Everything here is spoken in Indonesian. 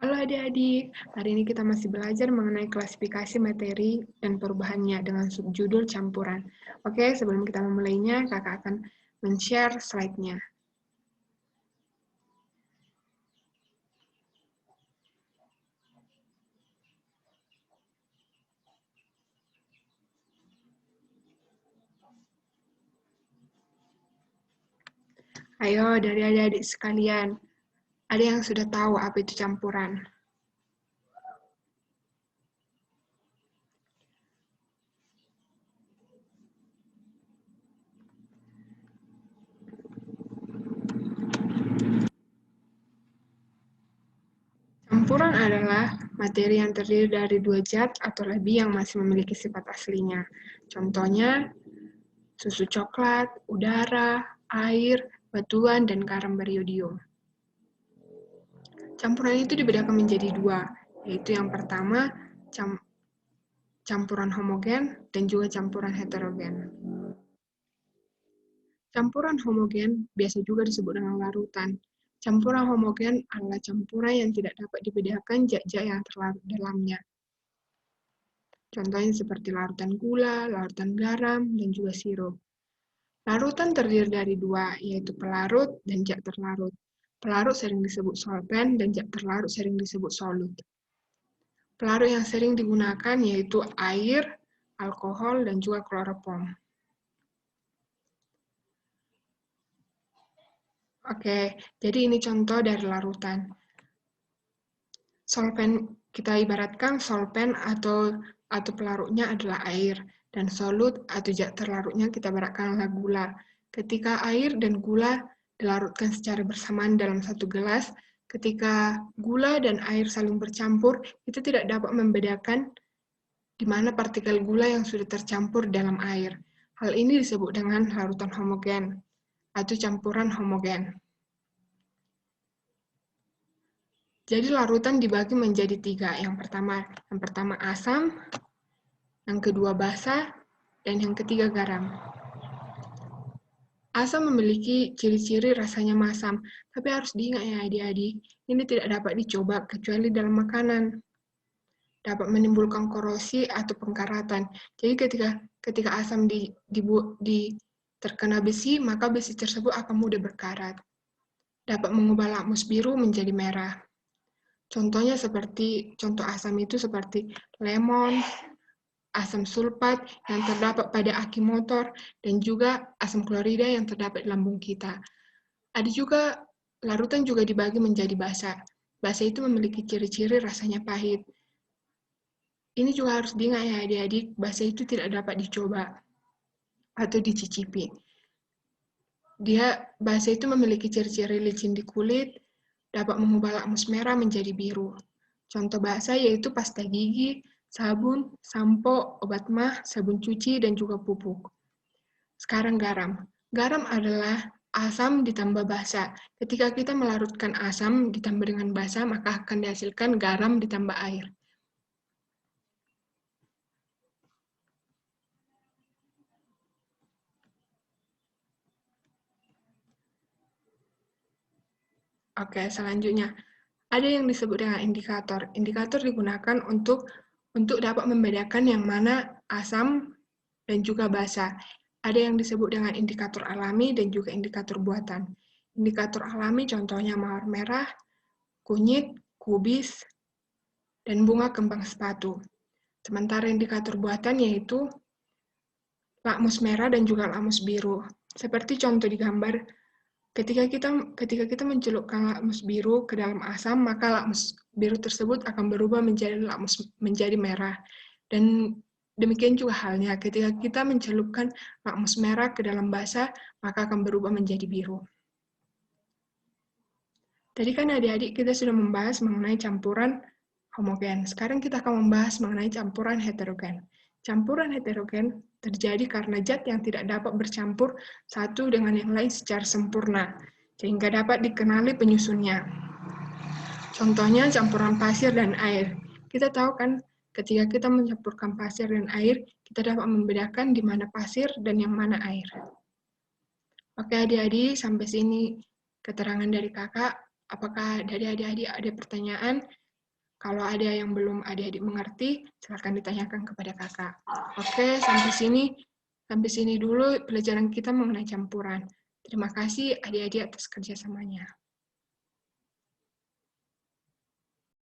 Halo adik-adik, hari ini kita masih belajar mengenai klasifikasi materi dan perubahannya dengan subjudul campuran. Oke, sebelum kita memulainya, kakak akan men-share slide-nya. Ayo dari adik-adik sekalian, ada yang sudah tahu apa itu campuran? Campuran adalah materi yang terdiri dari dua zat atau lebih yang masih memiliki sifat aslinya. Contohnya, susu coklat, udara, air, batuan, dan garam beriodium. Campuran itu dibedakan menjadi dua, yaitu yang pertama campuran homogen dan juga campuran heterogen. Campuran homogen biasa juga disebut dengan larutan. Campuran homogen adalah campuran yang tidak dapat dibedakan zat-zat yang terlarut dalamnya. Contohnya seperti larutan gula, larutan garam, dan juga sirup. Larutan terdiri dari dua, yaitu pelarut dan zat terlarut. Pelarut sering disebut solvent dan zat terlarut sering disebut solut. Pelarut yang sering digunakan yaitu air, alkohol, dan juga kloroform. Oke, jadi ini contoh dari larutan. Solvent kita ibaratkan solvent atau pelarutnya adalah air, dan solut atau zat terlarutnya kita ibaratkan adalah gula. Ketika air dan gula dilarutkan secara bersamaan dalam satu gelas, ketika gula dan air saling bercampur, kita tidak dapat membedakan di mana partikel gula yang sudah tercampur dalam air. Hal ini disebut dengan larutan homogen atau campuran homogen. Jadi larutan dibagi menjadi tiga. Yang pertama asam, yang kedua basa, dan yang ketiga garam. Asam memiliki ciri-ciri rasanya masam, tapi harus diingat ya adik-adik, ini tidak dapat dicoba kecuali dalam makanan. Dapat menimbulkan korosi atau pengkaratan. Jadi ketika asam terkena besi, maka besi tersebut akan mudah berkarat. Dapat mengubah lakmus biru menjadi merah. Contoh asam itu seperti lemon, asam sulfat yang terdapat pada aki motor, dan juga asam klorida yang terdapat di lambung kita. Ada juga larutan juga dibagi menjadi basa. Basa itu memiliki ciri-ciri rasanya pahit. Ini juga harus diingat ya adik-adik, basa itu tidak dapat dicoba atau dicicipi. Basa itu memiliki ciri-ciri licin di kulit, dapat mengubah lakmus merah menjadi biru. Contoh basa yaitu pasta gigi, sabun, sampo, obat mah, sabun cuci, dan juga pupuk. Sekarang garam. Garam adalah asam ditambah basa. Ketika kita melarutkan asam ditambah dengan basa, maka akan dihasilkan garam ditambah air. Oke, selanjutnya. Ada yang disebut dengan indikator. Indikator digunakan untuk dapat membedakan yang mana asam dan juga basa. Ada yang disebut dengan indikator alami dan juga indikator buatan. Indikator alami contohnya mawar merah, kunyit, kubis, dan bunga kembang sepatu. Sementara indikator buatan yaitu lakmus merah dan juga lakmus biru. Seperti contoh di gambar, ketika kita mencelupkan lakmus biru ke dalam asam, maka lakmus biru tersebut akan berubah menjadi merah. Dan demikian juga halnya, ketika kita mencelupkan lakmus merah ke dalam basa, maka akan berubah menjadi biru. Tadi kan adik-adik kita sudah membahas mengenai campuran homogen. Sekarang kita akan membahas mengenai campuran heterogen. Campuran heterogen terjadi karena zat yang tidak dapat bercampur satu dengan yang lain secara sempurna, sehingga dapat dikenali penyusunnya. Contohnya campuran pasir dan air. Kita tahu kan, ketika kita mencampurkan pasir dan air, kita dapat membedakan di mana pasir dan yang mana air. Oke adik-adik, sampai sini keterangan dari kakak. Apakah dari adik-adik ada pertanyaan? Kalau ada yang belum adik-adik mengerti, silakan ditanyakan kepada kakak. Oke, sampai sini dulu pelajaran kita mengenai campuran. Terima kasih adik-adik atas kerjasamanya.